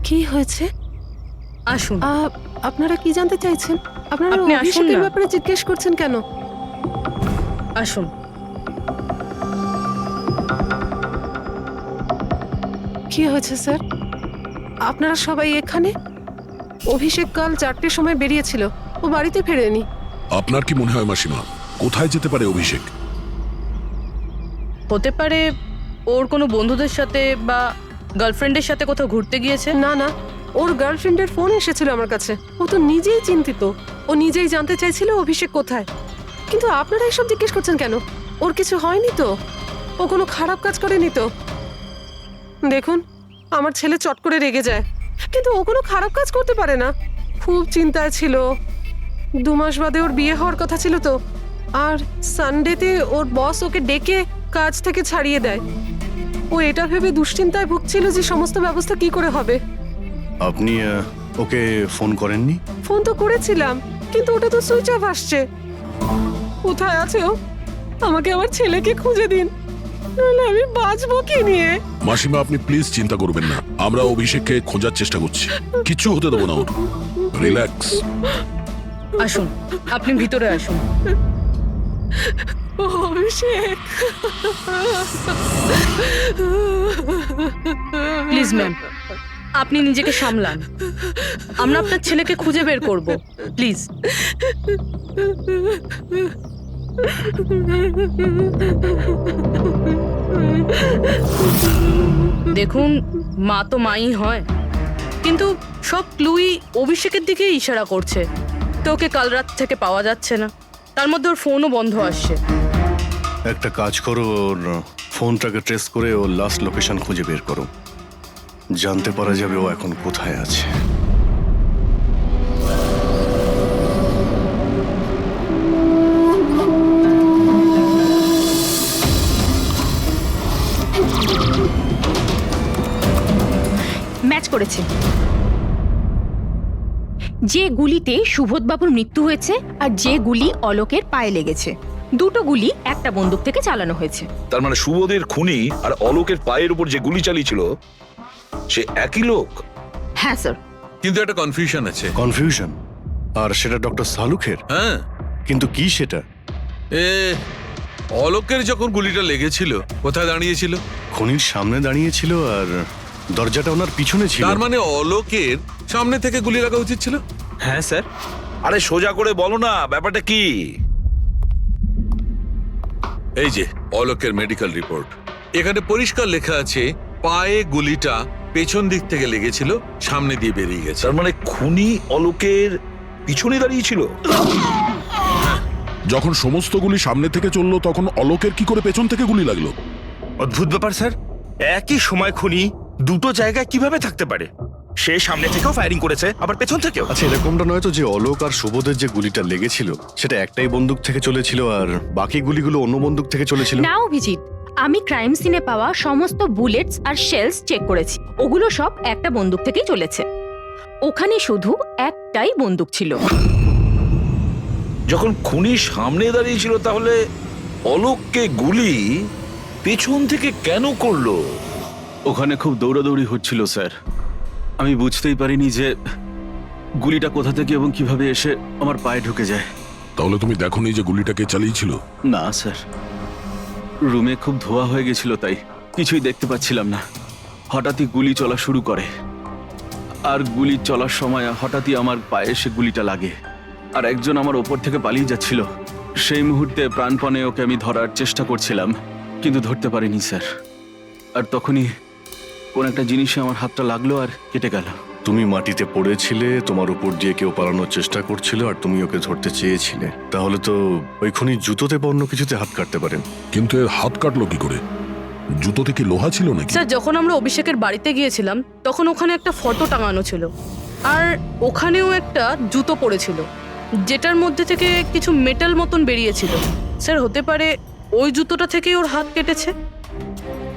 কি হয়েছে? আসুন। আপনারা কি জানতে চাইছেন? আপনারা আপনি আসুন অভিষেকের না। ব্যাপারে জিজ্ঞেস করছেন কেন? আসুন। কি হয়েছে স্যার? আপনারা সবাই এখানে? অভিষেক কাল 4টের সময় বেরিয়েছিল, ও বাড়িতে ফেরেনি। আপনার কি মনে হয় মাসিমা, কোথায় যেতে পারে অভিষেক? হতে পারে ওর কোনো বন্ধুদের সাথে বা গার্লফ্রেন্ডের সাথে কোথাও ঘুরতে গিয়েছে। না না, ওর গার্লফ্রেন্ডের ফোন এসেছিল আমার কাছে। ও তো নিজেই চিন্তিত, ও নিজেই জানতে চাইছিল অভিষেক কোথায়। কিন্তু আপনারা এসব জিজ্ঞেস করছেন কেন? ওর কিছু হয়নি তো? ও কোনো খারাপ কাজ করেনি তো? দেখুন, আমার ছেলে চট করে রেগে যায়, কিন্তু ও কোনো খারাপ কাজ করতে পারে না। খুব চিন্তায় ছিল। 2 মাস বাদে ওর বিয়ে হওয়ার কথা ছিল তো। আর সানডেতে ওর বস ওকে ডেকে কাজ থেকে ছাড়িয়ে দেয়। ও এটা ভেবে দুশ্চিন্তায় ভুগছিল যে সমস্ত ব্যবস্থা কি করে হবে। আপনি ওকে ফোন করেননি? ফোন তো করেছিলাম, কিন্তু ওটা তো সুইচ অফ আসছে। কোথায় আছে ও? আমাকে আমার ছেলেকে খুঁজে দিন, নাহলে আমি বাঁচবো কি নিয়ে? মাসিমা, আপনি প্লিজ চিন্তা করবেন না, আমরা অভিষেককে খোঁজার চেষ্টা করছি। কিচ্ছু হতে দেবো না ওর। রিল্যাক্স। আসুন, আপনি ভিতরে আসুন। অভিষেক, প্লিজ ম্যাম, আপনি নিজেকে সামলান। আমরা আপনার ছেলেকে খুঁজে বের করব, প্লিজ। দেখুন, মা তো মাই হয়, কিন্তু সব ক্লুই অভিষেকের দিকে ইশারা করছে। তো ওকে কাল রাত থেকে পাওয়া যাচ্ছে না, তার মধ্যে ওর ফোনও বন্ধ আসছে। একটা কাজ করো, ওর ফোনটাকে ট্রেস করে ওর লাস্ট লোকেশন খুঁজে বের করো। জানতে পারা যাবে ও এখন কোথায় আছে। ম্যাচ করেছে। যে গুলিতে সুবোধবাবুর মৃত্যু হয়েছে আর যে গুলি অলোকের পায়ে লেগেছে, দুটো গুলি একটা বন্দুক থেকে চালানো হয়েছে। তার মানে সুবোধের খুনি আর অলোকের পায়ের উপর যে গুলি চালিয়েছিল সে একই লোক। হ্যাঁ স্যার। কিন্তু একটা কনফিউশন আছে। কনফিউশন? আর সেটা ডক্টর সালুখের? হ্যাঁ, কিন্তু কি সেটা? এ অলোকের যখন গুলিটা লেগেছিল কোথায় দাঁড়িয়েছিল? খনির সামনে দাঁড়িয়েছিল আর দরজাটা ওনার পিছনে ছিল। তার মানে অলোকের সামনে থেকে গুলি লাগা উচিত ছিল। হ্যাঁ স্যার। আরে সোজা করে বলো না, ব্যাপারটা কি? এই যে অলোকের মেডিকেল রিপোর্ট, এখানে পরিষ্কার লেখা আছে পায়ে গুলিটা পেছন দিক থেকে লেগেছিল, সামনে দিয়ে বেরিয়ে গেছে। তার মানে খুনি অলোকের পিছনে দাঁড়িয়েছিল। যখন সমস্ত গুলি সামনে থেকে চললো তখন অলোকের কি করে পেছন থেকে গুলি লাগলো? অদ্ভুত ব্যাপার স্যার, একই সময় খুনি দুটো জায়গায় কিভাবে থাকতে পারে? সে সামনে থেকেও ফায়ারিং করেছে, আবার পেছন থেকেও। আচ্ছা, এরকমটা নয় তো যে অলোক আর সুবোধের যে গুলিটা লেগেছিল সেটা একটাই বন্দুক থেকে চলেছিল আর বাকি গুলিগুলো অন্য বন্দুক থেকে চলেছিল? না অভিজিৎ, আমি ক্রাইম সিনে পাওয়া সমস্ত বুলেটস আর শেলস চেক করেছি, ওগুলো সব একটা বন্দুক থেকেই চলেছে। ওখানে শুধু একটাই বন্দুক ছিল। যখন খুনি সামনে দাঁড়িয়েছিল তাহলে অলোককে গুলি পেছন থেকে কেন করলো? ওখানে খুব দৌড়াদৌড়ি হচ্ছিল স্যার, আমি বুঝতেই পারিনি যে গুলিটা কোথা থেকে এবং কিভাবে এসে আমার পায়ে ঢুকে যায়। তাহলে তুমি দেখোনি যে গুলিটাকে চালিয়েছিল? না স্যার, রুমে খুব ধোয়া হয়ে গেছিল, তাই কিছুই দেখতে পাচ্ছিলাম না। হঠাৎই গুলি চলা শুরু করে, আর গুলি চলার সময় হঠাৎই আমার পায়ে এসে গুলিটা লাগে, আর একজন আমার ওপর থেকে পালিয়ে যাচ্ছিল। সেই মুহূর্তে প্রাণপণে ওকে আমি ধরার চেষ্টা করছিলাম, কিন্তু ধরতে পারিনি স্যার। আর তখনই কোন একটা জিনিসে আমার হাতটা লাগলো আর কেটে গেল। তুমি মাটিতে পড়েছিলে, তোমার উপর দিয়ে কেউ পালানোর চেষ্টা করছিল আর তুমি ওকে ধরতে চেয়েছিলে। তাহলে তো ওই খুনি জুতোতে বা অন্য কিছুতে হাত কাটতে পারেন। কিন্তু এর হাত কাটলো কি করে? জুতোতে কি লোহা ছিল নাকি? স্যার, যখন আমরা অভিষেকের বাড়িতে গিয়েছিলাম তখন ওখানে একটা ফটো টাঙানো ছিল, আর ওখানেও একটা জুতো পড়েছিল যেটার মধ্যে থেকে কিছু মেটাল মতন বেরিয়েছিল। স্যার, হতে পারে ওই জুতোটা থেকেই ওর হাত কেটেছে।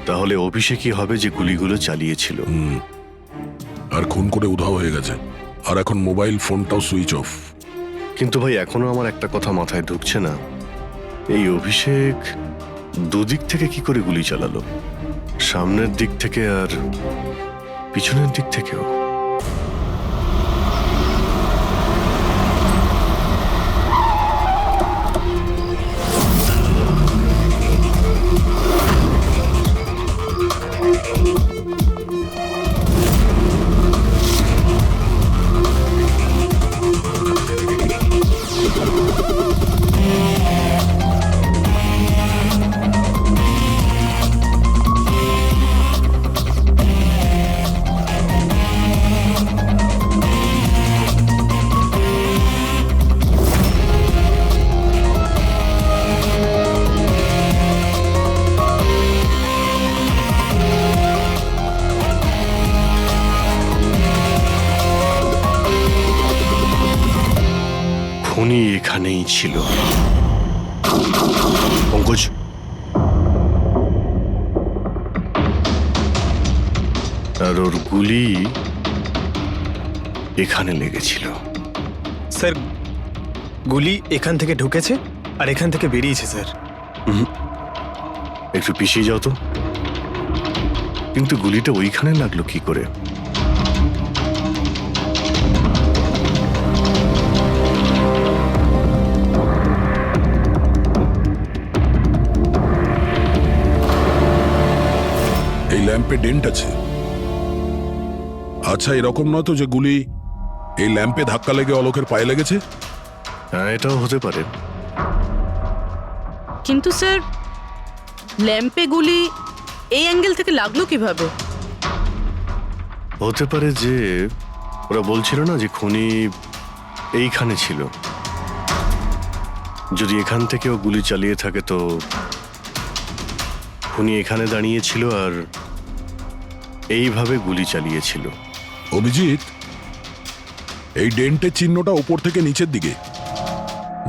তাহলে অভিষেকই হবে যে গুলিগুলো চালিয়েছিল। আর খুন করে উধাও হয়ে গেছে, আর এখন মোবাইল ফোনটাও সুইচ অফ। কিন্তু ভাই, এখনো আমার একটা কথা মাথায় ঢুকছে না, এই অভিষেক দুদিক থেকে কি করে গুলি চালালো? সামনের দিক থেকে আর পিছনের দিক থেকেও। খুনি এখানেই ছিল। পঙ্কজ, আর ওর গুলি এখানে লেগেছিল। স্যার গুলি এখান থেকে ঢুকেছে আর এখান থেকে বেরিয়েছে স্যার। একটু পিছিয়ে যাও তো। কিন্তু গুলিটা ওইখানে লাগলো কি করে? এই ল্যাম্পে ডেন্ট আছে। আচ্ছা, এরকম নয় তো যে গুলি এই ল্যাম্পে ধাক্কা লেগে অলোকের পায়ে লেগেছে? হ্যাঁ, এটাও হতে পারে। কিন্তু স্যার ল্যাম্পে গুলি এই অ্যাঙ্গেল থেকে লাগলো কিভাবে? হতে পারে যে ওরা বলছিল না যে খুনি এইখানে ছিল। যদি এখান থেকেও গুলি চালিয়ে থাকে তো খুনি এখানে দাঁড়িয়েছিল আর এইভাবে গুলি চালিয়েছিল। অভিজিৎ, এই ডেন্টের চিহ্নটা ওপর থেকে নিচের দিকে।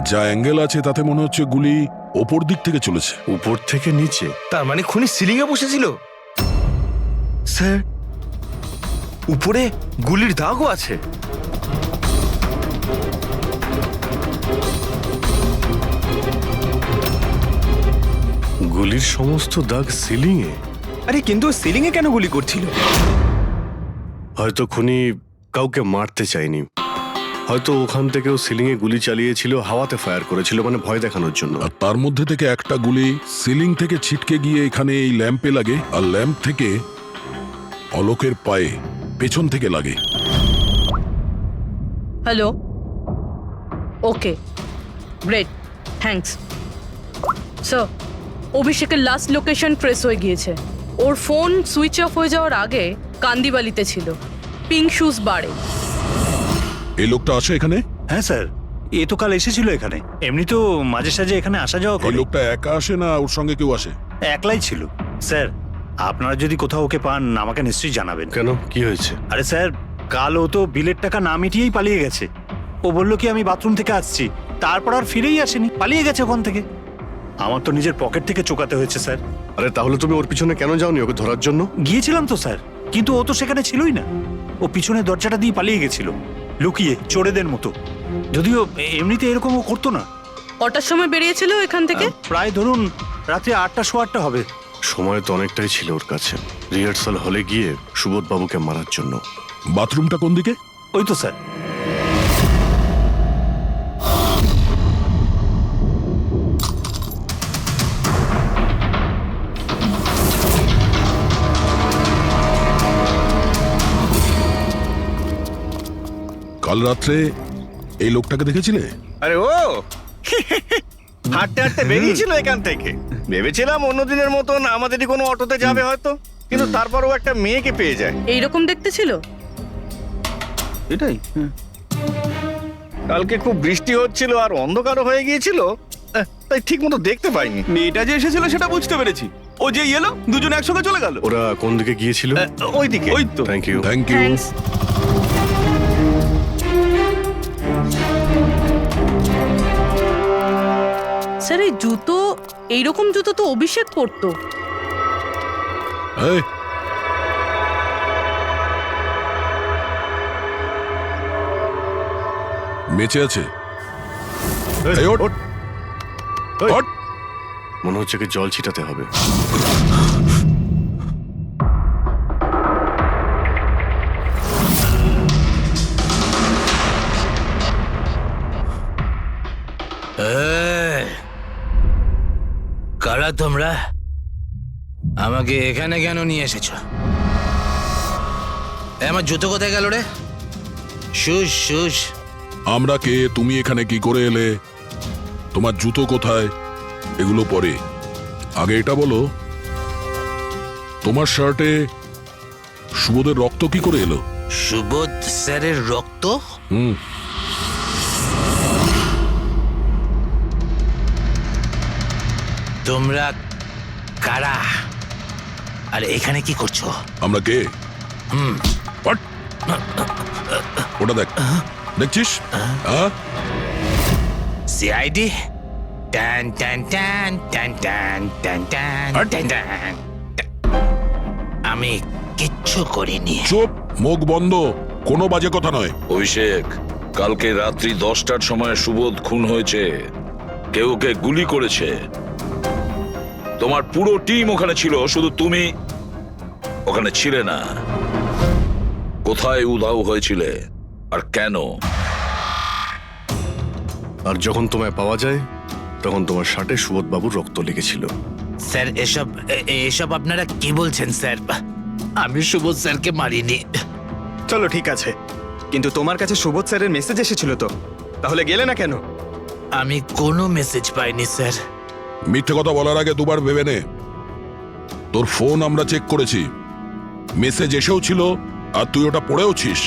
যা অ্যাঙ্গেল আছে তাতে মনে হচ্ছে গুলি ওপর দিক থেকে চলেছে। উপর থেকে নিচে? তার মানে খুনি সিলিং এ বসেছিল। স্যার, উপরে গুলির দাগও আছে। গুলির সমস্ত দাগ সিলিং এ? আরে কিন্তু সিলিং এ কেন গুলি করছিল? হয়তো খুনি কাউকে মারতে চায়নি। হয়তো ওখান থেকেও সিলিং এ গুলি চালিয়েছিল, হাওয়াতে ফায়ার করেছিল, মানে ভয় দেখানোর জন্য। আর তার মধ্যে থেকে একটা গুলি সিলিং থেকে ছিটকে গিয়ে এখানে এই ল্যাম্পে লাগে, আর ল্যাম্প থেকে অলোকের পায়ে পেছন থেকে লাগে। হ্যালো, ওকে, গ্রেট, থ্যাঙ্কস। স্যার, অভিষেকের লাস্ট লোকেশন ট্রেস হয়ে গিয়েছে। ওর ফোন সুইচ অফ হয়ে যাওয়ার আগে কান্দিবালিতে ছিল, পিঙ্ক শুজ বারে। এই লোকটা আসে এখানে? হ্যাঁ স্যার, এ তো কাল এসেছিল এখানে। এমনি তো মাঝে সাঝে এখানে আসা যাওয়া এই করে। লোকটা একা আসে না ওর সঙ্গে কেউ আসে? একলাই ছিল। স্যার, আপনারা যদি কোথাও ওকে পান আমাকে নিশ্চয়ই জানাবেন। কেন, কি হয়েছে? আরে স্যার, কাল ও তো বিলের টাকা না মিটিয়েই পালিয়ে গেছে। ও বললো কি আমি বাথরুম থেকে আসছি, তারপর আর ফিরেই আসেনি, পালিয়ে গেছে ওখান থেকে। আমার তো নিজের পকেট থেকে চোকাতে হয়েছে স্যার। আরে তাহলে তুমি ওর পিছনে কেন যাওনি ওকে ধরার জন্য? গিয়েছিলাম তো স্যার, কিন্তু ও তো সেখানে ছিলই না। ও পিছনে দরজাটা দিয়ে পালিয়ে গেছিল, লুকিয়ে, চোরেদের মতো। যদিও এমনিতে এরকম ও করতো না। কটার সময় বেরিয়েছিল এখান থেকে? প্রায় ধরুন রাত্রে 8টা, 8:15 হবে। সময় তো অনেকটাই ছিল ওর কাছে রিহার্সাল হলে গিয়ে সুবোধ বাবুকে মারার জন্য। বাথরুমটা কোন দিকে? ওই তো স্যার। কাল রাত্রে এই লোকটাকে দেখেছিলে? আরে ও হাঁটতে হাঁটতে বেরিয়েছিল এখান থেকে। ভেবেছিলাম অন্য দিনের মতন আমাদেরই কোনো অটোতে যাবে হয়তো, কিন্তু তারপরও একটা মেয়েকে পেয়ে যায়। এইরকম দেখতে ছিল? এটাই। কালকে খুব বৃষ্টি হচ্ছিল আর অন্ধকারও হয়ে গিয়েছিল, তাই ঠিক মতো দেখতে পাইনি। মেয়েটা যে এসেছিল সেটা বুঝতে পেরেছি। ও যে এলো, দুজন একসঙ্গে চলে গেল। ওরা কোন দিকে গিয়েছিল? ওইদিকে। ওই তো। Thank you. Thank you. Thanks. Sir, এই জুতো, এইরকম জুতো তো অভিষেক পরতো। এই, বেঁচে আছে? এই, ওঠ, ওঠ। মনে হচ্ছে কি জল ছিটাতে হবে। কারা তোমরা? আমাকে এখানে কেন নিয়ে এসেছো? আমার জুতো কোথায় গেল রে? Shoes shoes. আমরা কে, তুমি এখানে কি করে এলে, তোমার জুতো কোথায়, এগুলো পরে। আগে এটা বলো, তোমার শার্টে সুবোধের রক্ত কি করে এলো? সুবোধ স্যারের রক্ত? হুম। তোমরা কারা আর এখানে কি করছো? আমরা কে? ওটা দেখ, দেখছিস? সিআইডি টান টান টান টান টান টান টান টান টান। আমি কিচ্ছু করিনি। চুপ, মুখ বন্ধ, কোনো বাজে কথা নয়। অভিষেক, কালকে রাত্রি 10টার সময় সুবোধ খুন হয়েছে। কেউ ওকে গুলি করেছে। তোমার পুরো টিম ওখানে ছিল, শুধু তুমি ওখানে ছিলে না। কোথায় উধাও হয়েছিলে আর কেন? আর যখন তোমায় পাওয়া যায় তখন তোমার শার্টে সুবোধ বাবুর রক্ত লেগেছিল। স্যার এসব আপনারা কি বলছেন স্যার? আমি সুবোধ স্যারকে মারিনি। চলো ঠিক আছে, কিন্তু তোমার কাছে সুবোধ স্যারের মেসেজ এসেছিল তো, তাহলে গেলে না কেন? আমি কোনো মেসেজ পাইনি স্যার। মিথ্যে কথা বলার আগে দুবার ভেবে নে। তোর ফোন আমরা চেক করেছি, মেসেজ এসেও ছিল আর তুই ওটা পড়েওছিস।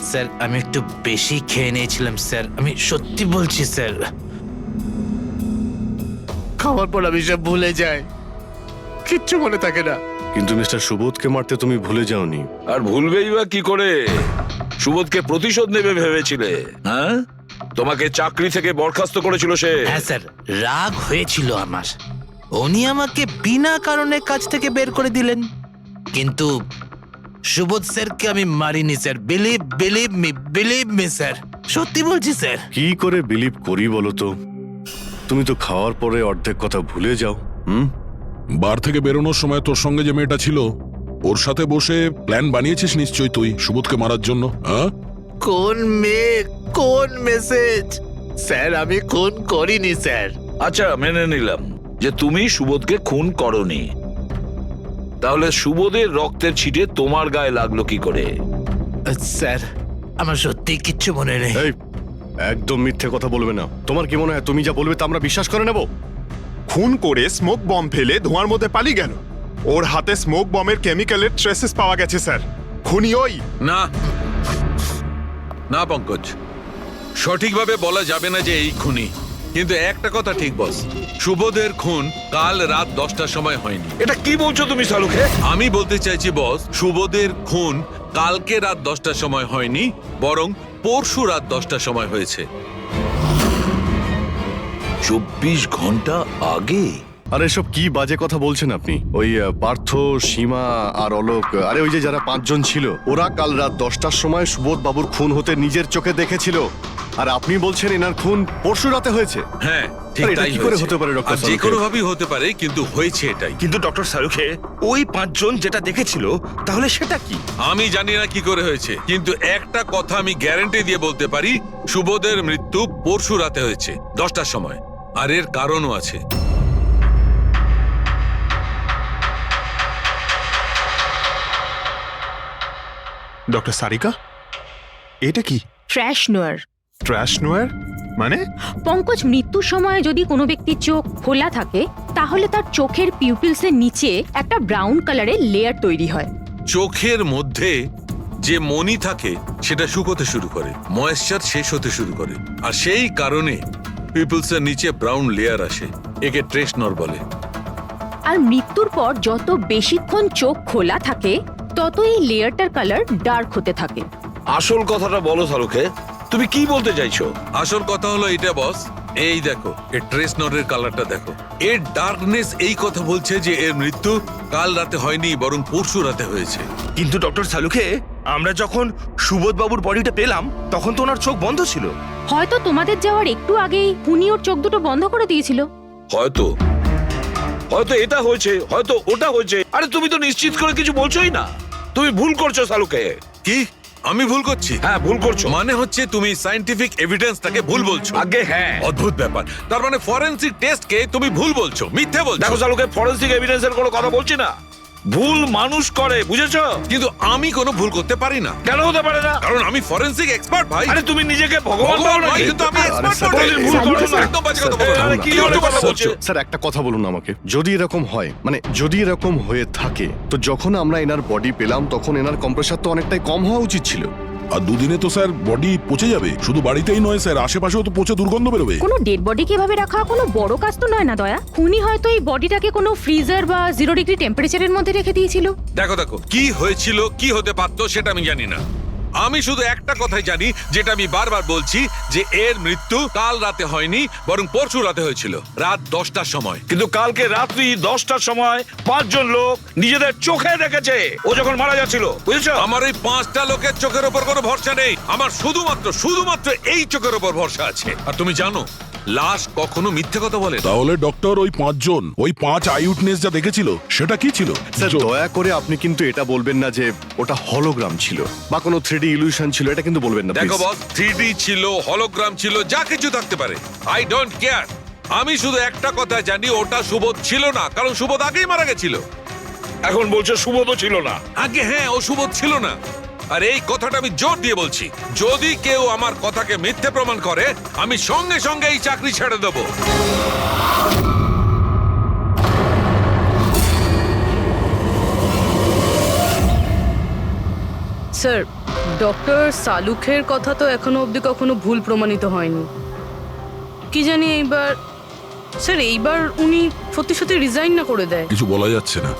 স্যার আমি একটু বেশি খেয়ে নিয়েছিলাম স্যার, আমি সত্যি বলছি স্যার। খাওয়ার পর আমি সব ভুলে যাই, কিচ্ছু মনে থাকে না। কিন্তু মিস্টার সুবোধকে মারতে তুমি ভুলে যাওনি। আর ভুলবেই বা কি করে? সুবোধকে প্রতিশোধ নেবে ভেবেছিলে? হ্যাঁ, তোমাকে চাকরি থেকে বরখাস্ত করেছিল সে। হ্যাঁ স্যার, রাগ হয়েছিল আমার। উনি আমাকে বিনা কারণে কাজ থেকে বের করে দিলেন, কিন্তু সুবোধ স্যারকে আমি মারিনি স্যার। বিলিভ মি স্যার, সত্যি বলছি স্যার। কি করে বিলিভ করি বলো তো? তুমি তো খাওয়ার পরে অর্ধেক কথা ভুলে যাও। বার থেকে বেরোনোর সময় তোর সঙ্গে যে মেয়েটা ছিল ওর সাথে বসে প্ল্যান বানিয়েছিস নিশ্চয়ই তুই সুবোধকে মারার জন্য। হ্যাঁ, কোন মেয়ে, কোন মেসেজ? স্যার আমি খুন করিনি স্যার। আচ্ছা, মেনে নিলাম যে তুমি সুবোধকে খুন করনি। তাহলে সুবোধের রক্তের ছিটে তোমার গায়ে লাগলো কি করে? স্যার আমার সত্যি কিচ্ছু মনে নেই। এই, একদম মিথ্যে কথা বলবে না। তোমার কি মনে হয় তুমি যা বলবে তা আমরা বিশ্বাস করে নেব? খুন করে স্মোক বম ফেলে ধোঁয়ার মধ্যে পালিয়ে গেল। ওর হাতে স্মোক বমের কেমিক্যালের ট্রেসেস পাওয়া গেছে স্যার। খুনি ওই না না পঙ্কজ, সঠিকভাবে বলা যাবে না যে এই খুনি, কিন্তু একটা কথা ঠিক বস, সুবোধের খুন কাল রাত 10টার সময় হয়নি। এটা কি বলছো তুমি সালুকে? আমি বলতে চাইছি বস, সুবোধের খুন কালকে রাত 10টার সময় হয়নি, বরং পরশু রাত 10টার সময় হয়েছে। 24 ঘন্টা আগে? আরে এসব কি বাজে কথা বলছেন আপনি? ওই পার্থ, সীমা আর অলোক, আরে ওই যে যারা 5 জন ছিল, ওরা কাল রাত 10টার সময় সুবোধ বাবুর খুন হতে নিজের চোখে দেখেছিল। আর আপনি বলছেন এনার খুন পরশু রাতে হয়েছে? হ্যাঁ ঠিক আরে এটা তাই কি করে হয়েছে। হতে পারে ডক্টর আর যে সালুকে? কোনো ভাবেই হতে পারে, কিন্তু হয়েছে এটাই। কিন্তু ডক্টর সারুখে, ওই 5 জন যেটা দেখেছিল তাহলে সেটা কি? আমি জানি না কি করে হয়েছে, কিন্তু একটা কথা আমি গ্যারান্টি দিয়ে বলতে পারি, সুবোধের মৃত্যু পরশু রাতে হয়েছে 10টার সময়। আর এর কারণও আছে। ডক্টর সারিকা, এটা কি? ট্র্যাশ নোয়ার। ট্র্যাশ নোয়ার মানে? পঙ্কজ, মৃত্যুর সময় যদি কোনো ব্যক্তির চোখ খোলা থাকে তাহলে তার চোখের পিউপিলসের নিচে একটা ব্রাউন কালারের লেয়ার তৈরি হয়। চোখের মধ্যে যে মনি থাকে সেটা শুকোতে শুরু করে, ময়েশ্চার শেষ হতে শুরু করে, আর সেই কারণে পিপলসের নিচে ব্রাউন লেয়ার আসে। একে ট্রেশনর বলে। আর মৃত্যুর পর যত বেশিক্ষণ চোখ খোলা থাকে তত এই লেয়ারটার কালার ডার্ক হতে থাকে। আসল কথাটা বলো সালুকে, তুমি কি বলতে চাইছো? আসল কথা হলো এটা বস, এই দেখো এর ট্রেশনরের কালারটা দেখো। এর ডার্কনেস এই কথা বলছে যে এর মৃত্যু কাল রাতে হয়নি, বরং পরশু রাতে হয়েছে। কিন্তু ডক্টর সালুকে, আমরা যখন সুবোধ বাবুর বডিটা পেলাম তখন তো ওনার চোখ বন্ধ ছিল। হয়তো তোমাদের যাওয়ার একটু আগেই খুনি ওর চোখ দুটো বন্ধ করে দিয়েছিল। হয়তো হয়তো এটা হয়েছে, হয়তো ওটা হয়েছে। আরে তুমি তো নিশ্চিত করে কিছু বলছোই না। তুমি ভুল করছো সালুকে। কি আমি ভুল করছি? হ্যাঁ ভুল করছো। মানে হচ্ছে তুমি সায়েন্টিফিক এভিডেন্সটাকে ভুল বলছো। আগে হ্যাঁ, অদ্ভুত ব্যাপার। তার মানে ফরেনসিক টেস্টকে তুমি ভুল বলছো, মিথ্যে বলছো। দেখো সালুকে, ফরেনসিক এভিডেন্সের কোনো কথা বলছি না। ভুল মানুষ করে, বুঝেছো? কিন্তু আমি কোনো ভুল করতে পারি না। কেন হতে পারে না? কারণ আমি ফরেনসিক এক্সপার্ট ভাই। আরে তুমি নিজেকে ভগবান ভগবান ভাবো নয়, নাকি? কিন্তু আমি আরে এক্সপার্ট স্যার, নই। ভুল করো না। একদম বাজে কথা বলো না। আরে কি কি কথা বলছো? বলছো? স্যার একটা কথা বলুন আমাকে, যদি এরকম হয়, মানে যদি এরকম হয়ে থাকে, তো যখন আমরা এনার বডি পেলাম তখন এনার কম্প্রেসার তো অনেকটাই কম হওয়া উচিত ছিল। আর দুদিনে তো স্যার বডি পচে যাবে। শুধু বাড়িতেই নয় স্যার, আশেপাশেও তো পচে দুর্গন্ধ বেরোবে। কোনো ডেড বডিকে এভাবে রাখা কোনো বড় কাজ তো নয় না দয়া। খুনি হয়তো এই বডিটাকে কোনো ফ্রিজার বা 0 ডিগ্রি টেম্পারেচারের মধ্যে রেখে দিয়েছিল। দেখো দেখো, কি হয়েছিল, কি হতে পারতো সেটা আমি জানি না, আমি শুধু একটা কথাই জানি, যেটা আমি বারবার বলছি, যে এর মৃত্যু কাল রাতে হয়নি, বরং পরশু রাতে হয়েছিল, রাত 10টার সময়। কিন্তু কালকে রাত্রি 10টার সময় 5 জন লোক নিজেদের চোখে দেখেছে ও যখন মারা যাচ্ছিল, বুঝেছো? আমার এই 5টা লোকের চোখের ওপর কোনো ভরসা নেই। আমার শুধুমাত্র এই চোখের ওপর ভরসা আছে। আর তুমি জানো, লাশ কখনো মিথ্যে কথা বলে না। তাহলে ডক্টর ওই 5 জন, ওই 5 আই উইটনেস যা দেখেছিল সেটা কি ছিল? স্যার দয়া করে আপনি কিন্তু এটা বলবেন না যে ওটা হলোগ্রাম ছিল বা কোনো 3D ইলিউশন ছিল, এটা কিন্তু বলবেন না দেখো please। বস, 3D ছিল, হলোগ্রাম ছিল, যা কিছু থাকতে পারে, আই ডোন্ট কেয়ার। আমি শুধু একটা কথা জানি, ওটা সুবোধ ছিল না, কারণ সুবোধ আগেই মারা গেছিল। এখন বলছে সুবোধও ছিল না। আগে হ্যাঁ, ও সুবোধ ছিল না। আর এই কথাটা আমি জোর দিয়ে বলছি, যদি কেউ আমার কথাকে মিথ্যে প্রমাণ করে, আমি সঙ্গে সঙ্গে এই চাকরি ছেড়ে দেবো। স্যার, ডক্টর সালুখের কথা তো এখনো অবধি কখনো ভুল প্রমাণিত হয়নি। কি জানি এইবার উনি সত্যি সত্যি রিজাইন না করে দেয়। কিছু বলা যাচ্ছে না।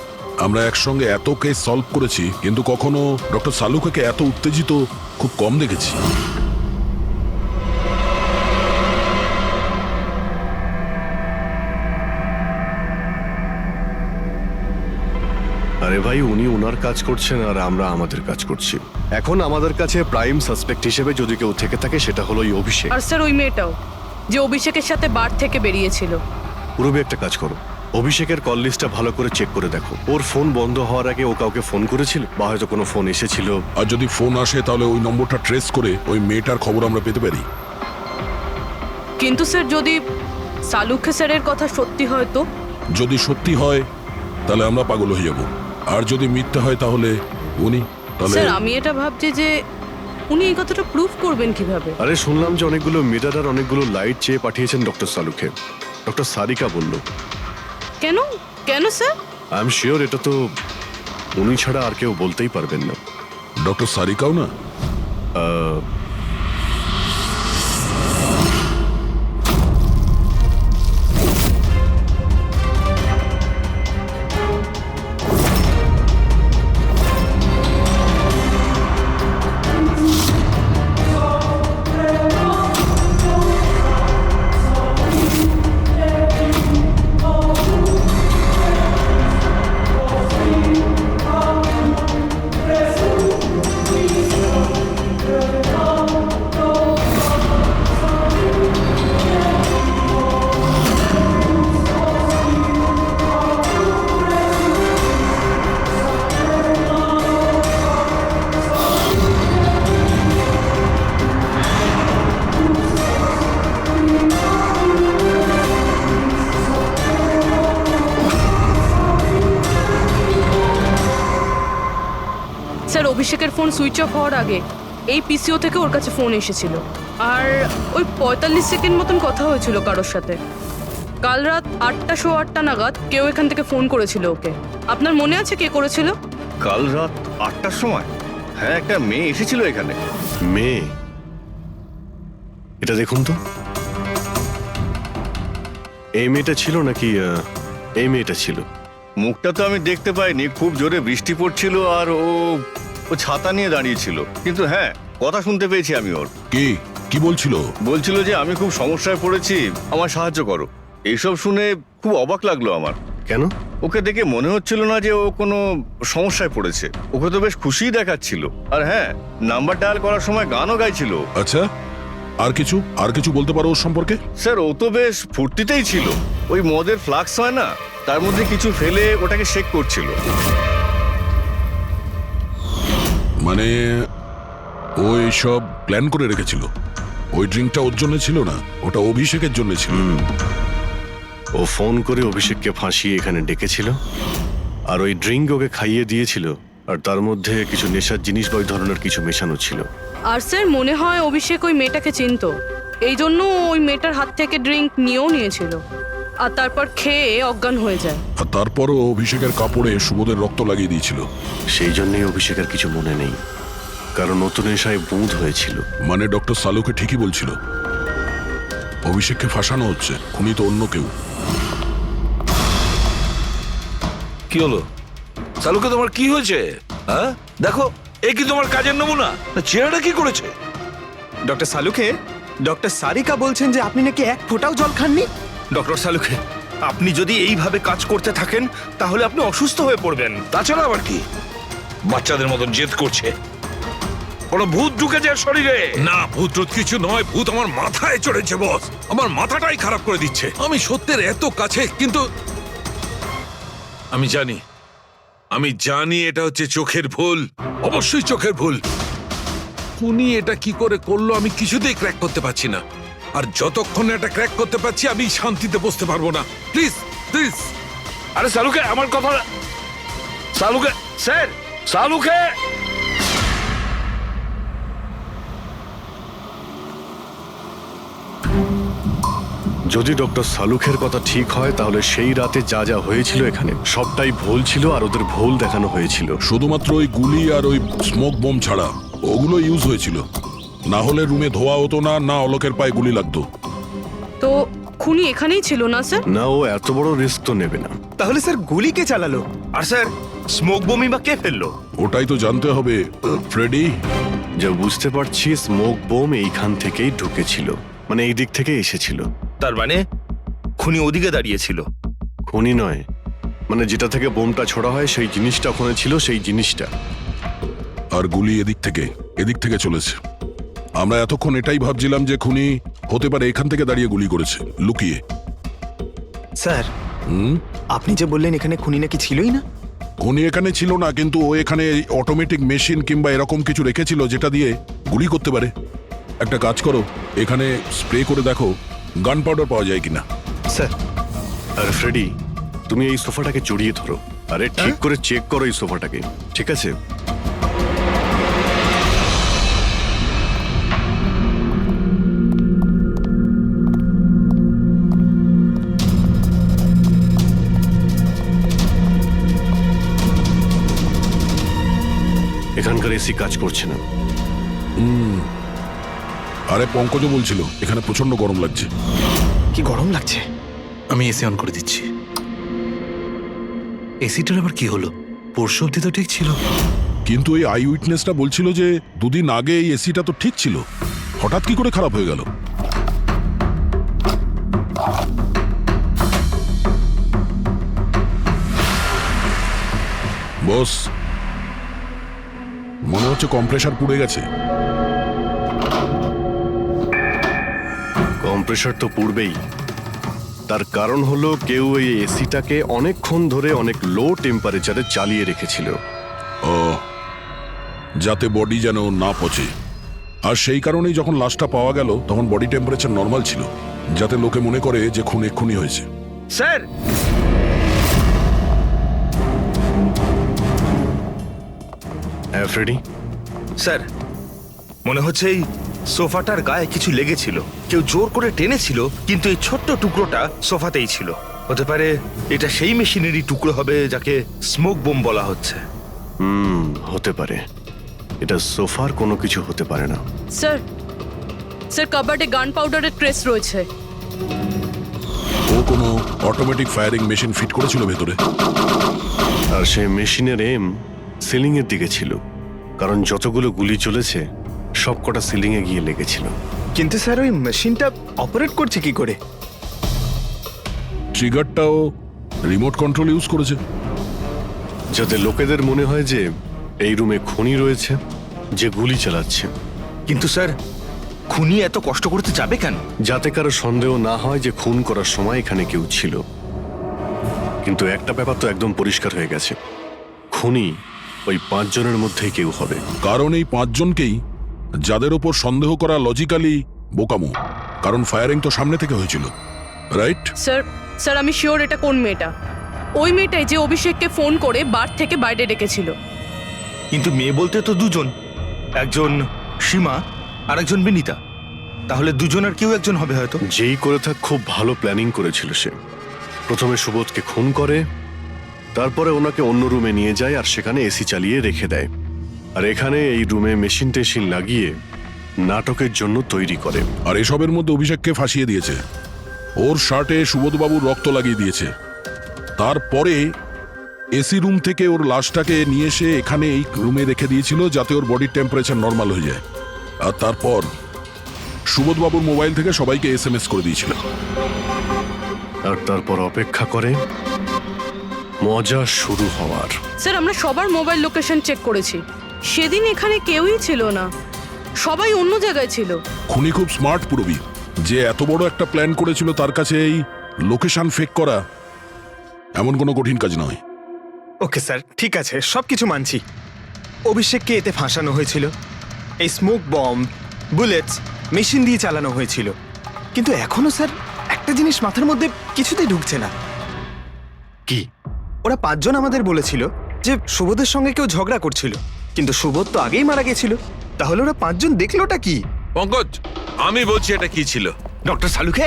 আমরা একসঙ্গে এত কেস সলভ করেছি, কিন্তু কখনো ডক্টর সালুকে এত উত্তেজিত খুব কম দেখেছি। আরে ভাই, উনি ওনার কাজ করছেন আর আমরা আমাদের কাজ করছি। এখন আমাদের কাছে প্রাইম সাসপেক্ট হিসেবে যদি কেউ থেকে থাকে, সেটা হলো এই অভিষেক। আর স্যার ওই মেয়েটাও, যে অভিষেকের সাথে বার থেকে বেরিয়েছিল। পুরবি একটা কাজ করো, অভিষেকের কল লিস্টটা ভালো করে চেক করে দেখো। ওর ফোন বন্ধ হওয়ার আগে ও কাউকে ফোন করেছিল, বা হয়তো কোনো ফোন এসেছিল। আর যদি ফোন আসে, তাহলে ওই নম্বরটা ট্রেস করে ওই মেয়েটার খবর আমরা পেতে পারি। কিন্তু স্যার, যদি সালুখে স্যারের কথা সত্যি হয় তো? যদি সত্যি হয় তাহলে আমরা পাগল হয়ে যাব, আর যদি মিথ্যা হয় তাহলে উনি, তাহলে স্যার আমি এটা ভাবছি যে উনি এই কথাটা প্রুফ করবেন কিভাবে? আরে শুনলাম যে অনেকগুলো মিটার আর অনেকগুলো লাইট চেয়ে পাঠিয়েছেন ডক্টর সালুকে। ডক্টর সারিকা বলল। কেন কেন স্যার? আই এম শিওর এটা তো উনি ছাড়া আর কেউ বলতেই পারবেন না। ডক্টর সারিকাও না? স্যার অভিষেকের ফোন সুইচ অফ হওয়ার আগে এই পিসিও থেকে ওর কাছে ফোন এসেছিল, আর ওই 45 সেকেন্ড মতন কথা হয়েছিল কারোর সাথে। কাল রাত 8:08 নাগাদ কেউ এখান থেকে ফোন করেছিল ওকে। আপনার মনে আছে কে করেছিল? কাল রাত 8টার সময় হ্যাঁ, একটা মেয়ে এসেছিল এখানে। মেয়ে? এটা দেখুন তো, এই মেয়েটা ছিল নাকি এই মেয়েটা ছিল? মুখটা তো আমি দেখতে পাইনি, খুব জোরে বৃষ্টি পড়ছিল আর ও ছাতা নিয়ে দাঁড়িয়েছিল। কিন্তু হ্যাঁ, কথা শুনতে পেয়েছি আমি ওর। কি বলছিল? বলছিল যে আমি খুব সমস্যায় পড়েছি, আমার সাহায্য করো। এইসব শুনে খুব অবাক লাগলো আমার। কেন? ওকে দেখে মনে হচ্ছিল না যে ও কোনো সমস্যায় পড়েছে। ওকে তো বেশ খুশিই দেখাচ্ছিল। আর হ্যাঁ, নাম্বার ডায়াল করার সময় গানও গাইছিল। আচ্ছা, আর কিছু বলতে পারো ওর সম্পর্কে? স্যার ও তো বেশ ফুর্তিতেই ছিল। ওই মদের ফ্লাক্স হয় না, তার মধ্যে কিছু ফেলে ওটাকে শেক করছিল। মানে ও সব প্ল্যান করে রেখেছিল? ওই ড্রিঙ্কটা ওর জন্য ছিল না, ওটা অভিষেকের জন্য ছিল। ও ফোন করে অভিষেককে ফাঁসিয়ে এখানে ডেকেছিল, আর ওই ড্রিঙ্ক ওকে খাইয়ে দিয়েছিল, আর তার মধ্যে কিছু নেশার জিনিস বা ওই ধরনের কিছু মেশানো ছিল। আর স্যার মনে হয় অভিষেক ওই মেয়েটাকে চিনতো, এই জন্য ওই মেয়েটার হাত থেকে ড্রিঙ্ক নিয়েও নিয়েছিল, আর তারপর খেয়ে অজ্ঞান হয়ে যায়। আর তারপরও অভিষেকের কাপড়ে সুবোধের রক্ত লাগিয়ে দিয়েছিল। সেই জন্যই অভিষেকের কিছু মনে নেই, কারণ নতুন নেশায় বুঁদ হয়েছিল। মানে ডক্টর সালুকে ঠিকই বলছিল, অভিষেককে ফাঁসানো হচ্ছে, খুনি তো অন্য কেউ। কি হলো সালুকে, তোমার কি হয়েছে? হ্যাঁ দেখো, এ কি তোমার কাজের নমুনা? না চেহারাটা কি করেছে? ডক্টর সালুকে, ডক্টর সারিকা বলছেন যে আপনি নাকি এক ফোঁটাও জল খাননি। ডক্টর সালুকে, আপনি যদি এইভাবে কাজ করতে থাকেন তাহলে আপনি অসুস্থ হয়ে পড়বেন। তাছাড়া আবার কি বাচ্চাদের মতন জেদ করছে? কোনো ভূত ঢুকেছে এর শরীরে? না, ভূত টুত কিছু নয়, ভূত আমার মাথায় চড়েছে বস। আমার মাথাটাই খারাপ করে দিচ্ছে। আমি সত্যের এত কাছে, কিন্তু আমি জানি এটা হচ্ছে চোখের ভুল, অবশ্যই চোখের ভুল। উনি এটা কি করে করলো আমি কিছুতেই ক্র্যাক করতে পারছি না। আর যতক্ষণ না এটা ক্র্যাক করতে পারছি আমি শান্তিতে বসতে পারবো না। Please please. আরে সালুকে, আমার কথা। সালুকে স্যার, সালুকে। যদি ডক্টর সালুখের কথা ঠিক হয় তাহলে সেই রাতে যা যা হয়েছিল এখানে সবটাই ভুল ছিল, আর ওদের ভুল দেখানো হয়েছিল। শুধুমাত্র ওই গুলি আর ওই স্মোক বোম ছাড়া ওগুলো ইউজ হয়েছিল। না হলে রুমে ধোয়া হতো না, না অলোকের পায়ে গুলি লাগতো। তো খুনি এখানেই ছিল না স্যার? না, ও এত বড় রিস্ক তো নেবে না। তাহলে স্যার গুলি কে চালালো? আর স্যার, স্মোক বোমই বা কে ফেললো? ওটাই তো জানতে হবে ফ্রেডি। যা বুঝতে পারছি স্মোক বোম এইখান থেকেই ঢুকেছিল, মানে এই দিক থেকে এসেছিল। তার মানে খুনি ওদিকে দাঁড়িয়েছিল? খুনি নয়, মানে যেটা থেকে বোমটা ছোড়া হয় সেই জিনিসটা ওখানে ছিল, সেই জিনিসটা। আর গুলি এদিক থেকে চলেছে। আমরা এতক্ষণ এটাই ভাবছিলাম যে খুনি হতে পারে এখান থেকে দাঁড়িয়ে গুলি করেছে লুকিয়ে। স্যার, আপনি যে বললেন এখানে খুনি নাকি ছিলই না। খুনি এখানে ছিল না, কিন্তু ও এখানে অটোমেটিক মেশিন কিংবা এরকম কিছু রেখেছিল যেটা দিয়ে গুলি করতে পারে। একটা কাজ করো, এখানে স্প্রে করে দেখো গান পাউডার পাওয়া যায় কিনা। স্যার, আর ফ্রেডি, তুমি এই সোফাটাকে জড়িয়ে ধরো, আরে ঠিক করে চেক করো এই সোফাটাকে, ঠিক আছে? এখানকার এসি কাজ করছে না। আরে পঙ্কজ বলছিল এখানে প্রচন্ড গরম লাগছে। কি গরম লাগছে? আমি এসি অন করে দিচ্ছি। এসিটার আবার কি হলো? পরশু অব্দি তো ঠিক ছিল। কিন্তু এই আই উইটনেসটা বলছিল যে দুদিন আগে এই এসিটা তো ঠিক ছিল, হঠাৎ কি করে খারাপ হয়ে গেল? বস, মনে হচ্ছে কম্প্রেসার পুড়ে গেছে। কম্প্রেসার তো পুড়বেই, তার কারণ হলো কেউ এই এসিটাকে অনেকক্ষণ ধরে অনেক লো টেম্পারেচারে চালিয়ে রেখেছিল। ও, যাতে বডি যেন না পচে। আর সেই কারণেই যখন লাশটা পাওয়া গেল তখন বডি টেম্পারেচার নর্মাল ছিল, যাতে লোকে মনে করে যে খুন এক্ষুনি হয়েছে। স্যার, হ্যাঁ ফ্রেডি। স্যার, মনে হচ্ছে এই সোফাটার গায়ে কিছু লেগেছিল, কেউ জোর করে টেনেছিল, কিন্তু এই ছোট্ট টুকরোটা সোফাতেই ছিল। হতে পারে এটা সেই মেশিনেরই টুকরো হবে যাকে স্মোক বোম বলা হচ্ছে। হতে পারে। এটা সোফার কোনো কিছু হতে পারে না। স্যার, কাবার্ডে গান পাউডারের ট্রেস রয়েছে। ও কোনো অটোমেটিক ফায়ারিং মেশিন ফিট করেছিল ভেতরে। আর সেই মেশিনের এম সিলিং এর দিকে ছিল, কারণ যতগুলো গুলি চলেছে সবকটা সিলিং এ গিয়ে লেগেছিল। কিন্তু স্যার ওই মেশিনটা অপারেট করছে কি করে? ট্রিগারটাও রিমোট কন্ট্রোল ইউজ করেছে, যাতে লোকেদের মনে হয় যে এই রুমে খুনি রয়েছে যে গুলি চালাচ্ছে। কিন্তু স্যার, খুনি এত কষ্ট করতে যাবে কেন? যাতে কারো সন্দেহ না হয় যে খুন করার সময় এখানে কেউ ছিল। কিন্তু একটা ব্যাপার তো একদম পরিষ্কার হয়ে গেছে, খুনি ওই 5 জনের মধ্যেই কেউ হবে। কারণ এই 5 জনকেই যাদের ওপর সন্দেহ করা লজিক্যালি বোকামো, কারণ ফায়ারিং তো সামনে থেকে হয়েছিল, রাইট? স্যার, আমি শিওর এটা কোন মেয়েটা। ওই মেয়েটাই যে অভিষেককে ফোন করে বার থেকে বাইরে ডেকেছিল। কিন্তু মেয়ে বলতে তো দুজন, একজন সীমা আর একজন বিনীতা। তাহলে দুজনের কেউ একজন হবে হয়তো। যেই করে থাক খুব ভালো প্ল্যানিং করেছিল সে। প্রথমে সুবোধকে খুন করে, তারপরে ওনাকে অন্য রুমে নিয়ে যায় আর সেখানে এসি চালিয়ে রেখে দেয়। আর এখানে এই রুমে মেশিন টেশিন লাগিয়ে নাটকের জন্য তৈরি করে। আর এসবের মধ্যে অভিষেককে ফাঁসিয়ে দিয়েছে, ওর শার্টে সুবোধবাবুর রক্ত লাগিয়ে দিয়েছে। তারপরে এসি রুম থেকে ওর লাশটাকে নিয়ে এসে এখানে এই রুমে রেখে দিয়েছিল যাতে ওর বডির টেম্পারেচার নর্মাল হয়ে যায়। আর তারপর সুবোধবাবুর মোবাইল থেকে সবাইকে এসএমএস করে দিয়েছিল। আর তারপর অপেক্ষা করে মজা শুরু হওয়ার। স্যার আমরা সবার মোবাইল লোকেশন চেক করেছি, সেদিন এখানে কেউই ছিল না, সবাই অন্য জায়গায় ছিল। খুনি খুব স্মার্ট পুরবি, যে এত বড় একটা প্ল্যান করেছিল তার কাছে এই লোকেশন ফেক করা এমন কোনো কঠিন কাজ নয়। ওকে স্যার, ঠিক আছে, সবকিছু মানছি। অভিষেককে এতে ফাঁসানো হয়েছিল, এই স্মোক বম্ব, বুলেটস মেশিন দিয়ে চালানো হয়েছিল। কিন্তু এখনো স্যার একটা জিনিস মাথার মধ্যে কিছুতেই ঢুকছে না। কি? ওরা 5 জন আমাদের বলেছিল যে সুবোধের সঙ্গে কেউ ঝগড়া করছিল, কিন্তু সুবোধ তো আগেই মারা গেছিল। তাহলে ওরা 5 জন দেখলোটা কি? পঙ্কজ, আমি বলছি এটা কি ছিল। ডক্টর সালুখে,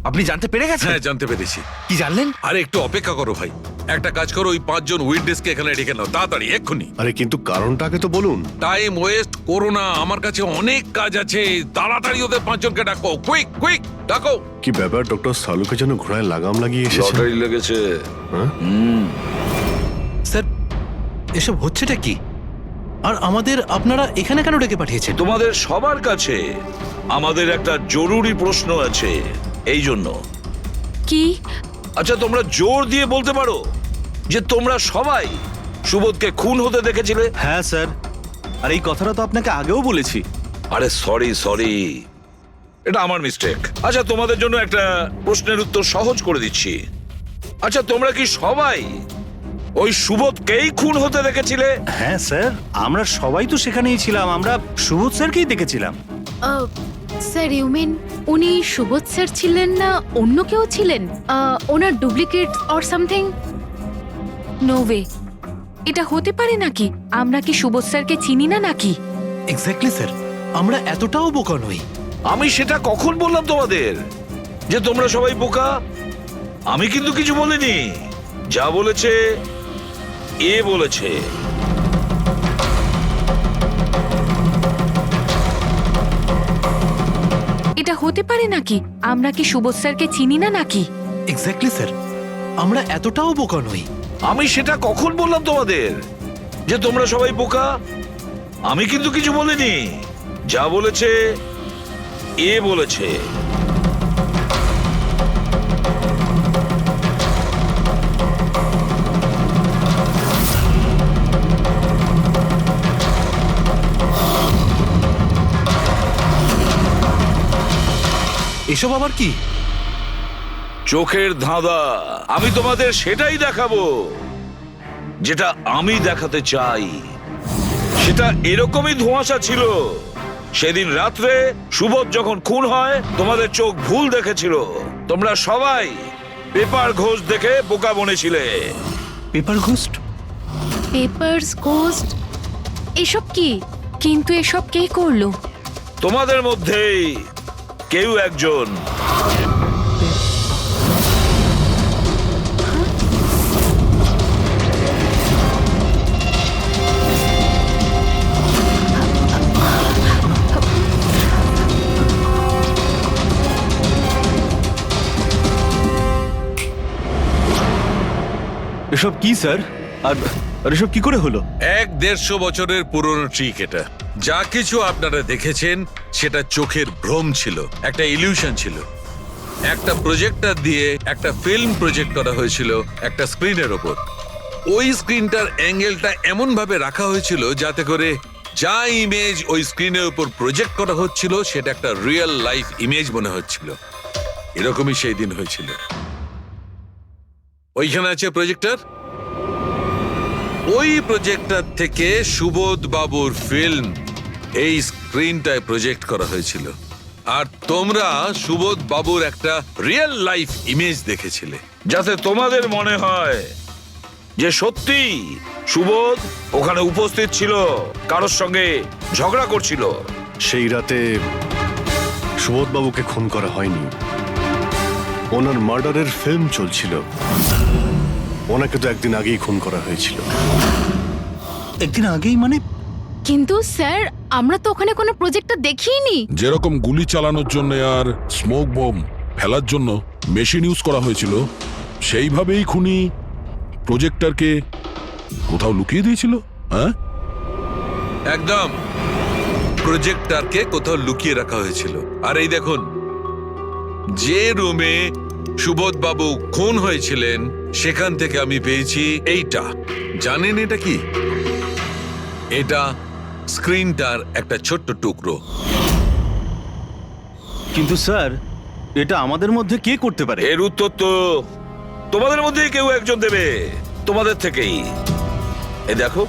আপনি জানতে পেরে গেছেন? হ্যাঁ, জানতে পেরেছি। কি জানলেন? আরে একটু অপেক্ষা করো ভাই, একটা কাজ করো, ওই 5 জন উইটনেসকে এখানে ডেকে নাও তাড়াতাড়ি, এক্ষুনি। আরে কিন্তু কারণটাকে তো বলুন। টাইম ওয়েস্ট করো না, আমার কাছে অনেক কাজ আছে। তাড়াতাড়ি ওদের 5 জনকে ডাকো, কুইক কুইক ডাকো। কি ব্যাপার, ডক্টর সালুকে যেন ঘোড়ায় লাগাম লাগিয়ে এসেছে। লটারি লেগেছে। স্যার, এসব হচ্ছেটা কি? আর আমাদের আপনারা এখানে কেন ডেকে পাঠিয়েছেন? তোমাদের সবার কাছে আমাদের একটা জরুরি প্রশ্ন আছে, এই জন্য। কি? আচ্ছা, তোমরা জোর দিয়ে বলতে পারো যে তোমরা সবাই সুবোধকে খুন হতে দেখেছিলে? হ্যাঁ স্যার, আর এই কথাটা তো আপনাকে আগেও বলেছি। আরে সরি, এটা আমার মিস্টেক। আচ্ছা, তোমাদের জন্য একটা প্রশ্নের উত্তর সহজ করে দিচ্ছি। আচ্ছা, তোমরা কি সবাই ওই সুবোধকেই খুন হতে দেখেছিলে? হ্যাঁ স্যার, আমরা সবাই তো সেখানেই ছিলাম, আমরা সুবোধ স্যারকেই দেখেছিলাম। স্যার, ইউ মিন উনি সুবোধ স্যার ছিলেন না অন্য কেউ ছিলেন? ওনার duplicate or something? No way, এটা হতে পারে নাকি? আমরা কি সুবোধ স্যারকে চিনি না নাকি? এক্স্যাক্টলি স্যার, আমরা এতটাও বোকা নই। আমি সেটা কখন বললাম তোমাদের যে তোমরা সবাই বোকা? আমি কিন্তু কিছু বলিনি, যা বলেছে এ বলেছে। এটা হতে পারে নাকি? আমরা কি সুবোধ স্যারকে চিনি না নাকি? এক্স্যাক্টলি স্যার, আমরা এতটাও বোকা নই। আমি সেটা কখন বললাম তোমাদের যে তোমরা সবাই বোকা? আমি কিন্তু কিছু বলিনি, যা বলেছে এ বলেছে। এসব আবার কি? চোখের ধাঁধা। আমি তোমাদের সেটাই দেখাবো যেটা আমি দেখাতে চাই। সেটা এরকমই ধোঁয়াশা ছিল। সেদিন রাত্রে সুবোধ যখন খুন হয়, তোমাদের চোখ ভুল দেখেছিল। তোমরা সবাই পেপার ঘোষ দেখে বোকা বনেছিলে। Paper ghost? Papers ghost? এসব কি? কিন্তু এসব কে করলো? তোমাদের মধ্যেই কেউ একজন। এসব কি স্যার? আর এসব কি করে হলো? 150 বছরের পুরনো ট্রিক এটা। যা কিছু আপনারা দেখেছেন সেটা চোখের ভ্রম ছিল, একটা ইলিউশন ছিল। একটা প্রজেক্টর দিয়ে একটা ফিল্ম প্রজেক্ট করা হয়েছিল একটা স্ক্রিনের ওপর। ওই স্ক্রিনটার অ্যাঙ্গেলটা এমন ভাবে রাখা হয়েছিল যাতে করে যা ইমেজ ওই স্ক্রিনের উপর প্রজেক্ট করা হচ্ছিল সেটা একটা রিয়েল লাইফ ইমেজ মনে হচ্ছিল। এরকমই সেই দিন হয়েছিল। ওইখানে আছে প্রজেক্টর। ওই প্রজেক্টর থেকে সুবোধ বাবুর ফিল্ম এই স্ক্রিনটায় প্রজেক্ট করা হয়েছিল। আর তোমরা সুবোধ বাবুর একটা রিয়েল লাইফ ইমেজ দেখেছিলে, যাতে তোমাদের মনে হয় যে সত্যি সুবোধ ওখানে উপস্থিত ছিল, কারোর সঙ্গে ঝগড়া করছিল। সেই রাতে সুবোধবাবুকে খুন করা হয়নি, ওনার মার্ডারের ফিল্ম চলছিল। ওনাকে তো একদিন আগেই খুন করা হয়েছিল। একদিন আগেই মানে? কিন্তু স্যার, আমরা তো ওখানে কোনো প্রজেক্টর দেখিনি। যেরকম গুলি চালানোর জন্য আর স্মোক বম ফেলার জন্য মেশিন ইউজ করা হয়েছিল, সেইভাবেই খুনি প্রজেক্টরকে কোথাও লুকিয়ে দিয়েছিল? হ্যাঁ, একদম প্রজেক্টরকে কোথাও লুকিয়ে রাখা হয়েছিল। আর এই দেখুন, যে রুমে সুবোধ বাবু খুন হয়েছিলেন সেখান থেকে আমি পেয়েছি এইটা। জানেন এটা কি? এটা স্ক্রিনটার একটা ছোট্ট টুকরো। কিন্তু স্যার, এটা আমাদের মধ্যে কে করতে পারে? এর উত্তর তো তোমাদের মধ্যেই কেউ একজন দেবে, তোমাদের থেকেই। এই দেখো,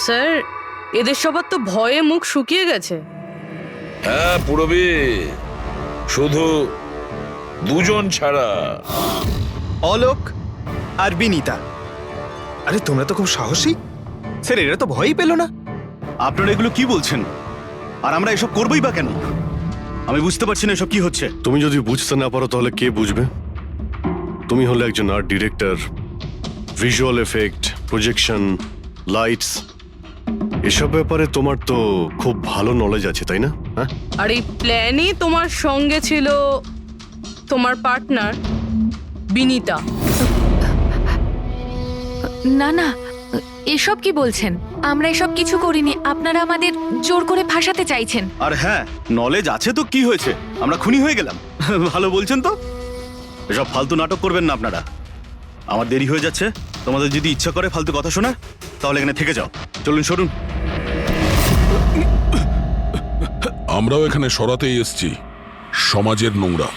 স্যার, এদের সবার তো ভয়ে মুখ শুকিয়ে গেছে। হ্যাঁ পুরবী, শুধু দুজন ছাড়া। অলোক আর বিনীতা। আরে তোমরা তো খুব সাহসী। স্যার এরা তো ভয়ই পেল না। আপনারা এগুলো কি বলছেন? আর আমরা এসব করবোই বা কেন? আমি বুঝতে পারছি না এসব কি হচ্ছে। তুমি যদি বুঝতে না পারো তাহলে কে বুঝবে? তুমি হলে একজন art director, visual effect, projection, lights, এসব ব্যাপারে তোমার তো খুব ভালো নলেজ আছে, তাই না? হ্যাঁ, আর এই প্ল্যানই তোমার সঙ্গে ছিল তোমার পার্টনার বিনীতা। না না, এসব কি বলছেন? আমরা এসব কিছু করিনি। আপনারা আমাদের জোর করে ফাঁসাতে চাইছেন। আর হ্যাঁ, নলেজ আছে তো কি হয়েছে? আমরা খুনি হয়ে গেলাম। ভালো বলছেন তো। এসব ফালতু নাটক করবেন না আপনারা। আমার দেরি হয়ে যাচ্ছে। তোমাদের যদি ইচ্ছা করে ফালতু কথা শোনার, তাহলে এখানে থেকে যাও। চলুন, সরুন। আমরাও এখানে সরাতেই এসছি সমাজের নোংরা।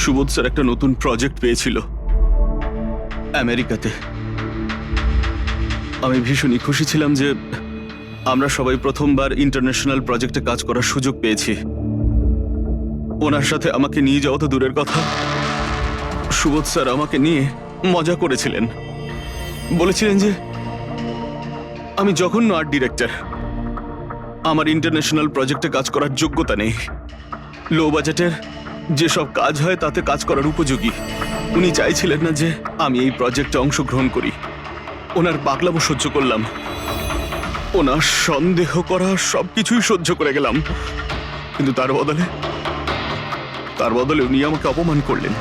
সুবোধ স্যার একটা নতুন প্রজেক্ট পেয়েছিল আমেরিকাতে। আমি ভীষণই খুশি ছিলাম যে আমরা সবাই প্রথমবার ইন্টারন্যাশনাল প্রজেক্টে কাজ করার সুযোগ পেয়েছি। ওনার সাথে আমাকে নিয়ে যাওয়া তো দূরের কথা, সুবোধ স্যার আমাকে নিয়ে মজা করেছিলেন। বলেছিলেন যে আমি জঘন্য আর্ট ডিরেক্টর, আমার ইন্টারন্যাশনাল প্রজেক্টে কাজ করার যোগ্যতা নেই, লো বাজেটের যেসব কাজ হয় তাতে কাজ করার উপযোগী। উনি চাইছিলেন না যে আমি এই প্রজেক্টে অংশগ্রহণ করি। ওনার পাগলামো সহ্য করলাম, ওনার সন্দেহ করা সবকিছুই সহ্য করে গেলাম। কিন্তু তার বদলে উনি আমাকে অপমান করলেন।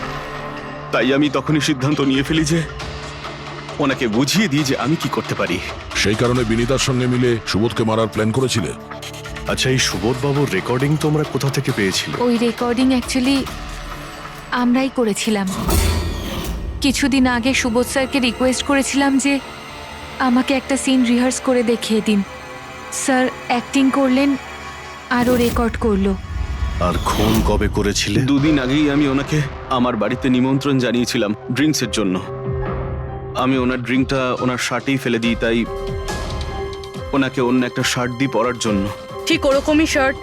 তাই আমি তখনই সিদ্ধান্ত নিয়ে ফেলি যে ওনাকে বুঝিয়ে দিই যে আমি কি করতে পারি। সেই কারণে বিনীতার সঙ্গে মিলে সুবোধকে মারার প্ল্যান করেছিলে? আচ্ছা, এই সুবোধ বাবুর রেকর্ডিং তোমরা কোথা থেকে পেয়েছিলে? ওই রেকর্ডিং অ্যাকচুয়ালি আমরাই করেছিলাম। কিছুদিন আগে সুবোধ স্যারকে রিকোয়েস্ট করেছিলাম যে আমাকে একটা সিন রিহার্স করে দেখিয়ে দিন। স্যার অ্যাক্টিং করলেন আর ও রেকর্ড করলো। আর খুন কবে করেছিলে? 2 দিন আগেই আমি ওনাকে আমার বাড়িতে নিমন্ত্রণ জানিয়েছিলাম ড্রিঙ্কসের জন্য। আমি ওনার ড্রিঙ্কটা ওনার শার্টেই ফেলে দিই, তাই ওনাকে অন্য একটা শার্ট দিয়ে পরার জন্য। ঠিক ওরকমই শার্ট,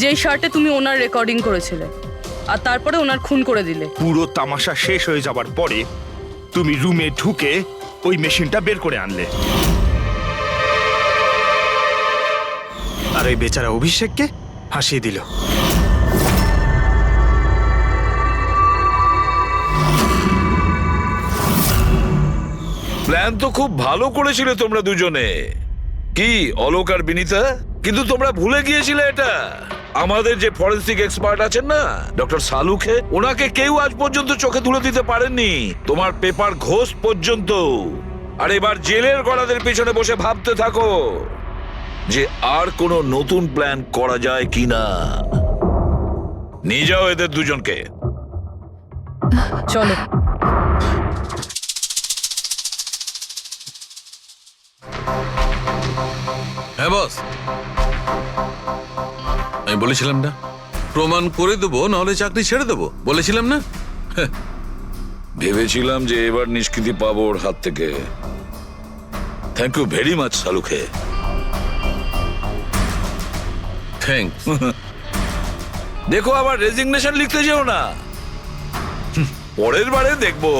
যেই শার্টে তুমি ওনার রেকর্ডিং করেছিলে, আর তারপরে ওনার খুন করে দিলে। পুরো তামাশা শেষ হয়ে যাবার পরে তুমি রুমে ঢুকে ওই মেশিনটা বের করে আনলে। আর ওই বেচারা অভিষেককে ফাঁসিয়ে দিল। প্ল্যান তো খুব ভালো করেছিলে তোমরা দুজনে, কি অলোক আর বিনীতা? কিন্তু তোমরা ভুলে গিয়েছিলে এটা। আমাদের যে ফরেন্সিক এক্সপার্ট আছেন না, ডক্টর সালুখে, ওনাকে কেউ আজ পর্যন্ত চোখে তুলে দিতে পারেননি, তোমার পেপার ঘোষ পর্যন্ত। আর এবার জেলের গড়াদের পেছনে বসে ভাবতে থাকো যে আর কোনো নতুন প্ল্যান করা যায় কিনা। নিয়ে যাও এদের দুজনকে। চলো। হ্যাঁ বস, আমি বলেছিলাম না প্রমাণ করে দেবো, নাহলে চাকরি ছেড়ে দেবো, বলেছিলাম না? ভেবেছিলাম যে এবার নিষ্কৃতি পাবো ওর হাত থেকে। থ্যাংক ইউ ভেরি মাচ সালুখে। থ্যাঙ্কস। দেখো আবার রেজিগনেশন লিখতে যেও না, পরের বারে দেখবো।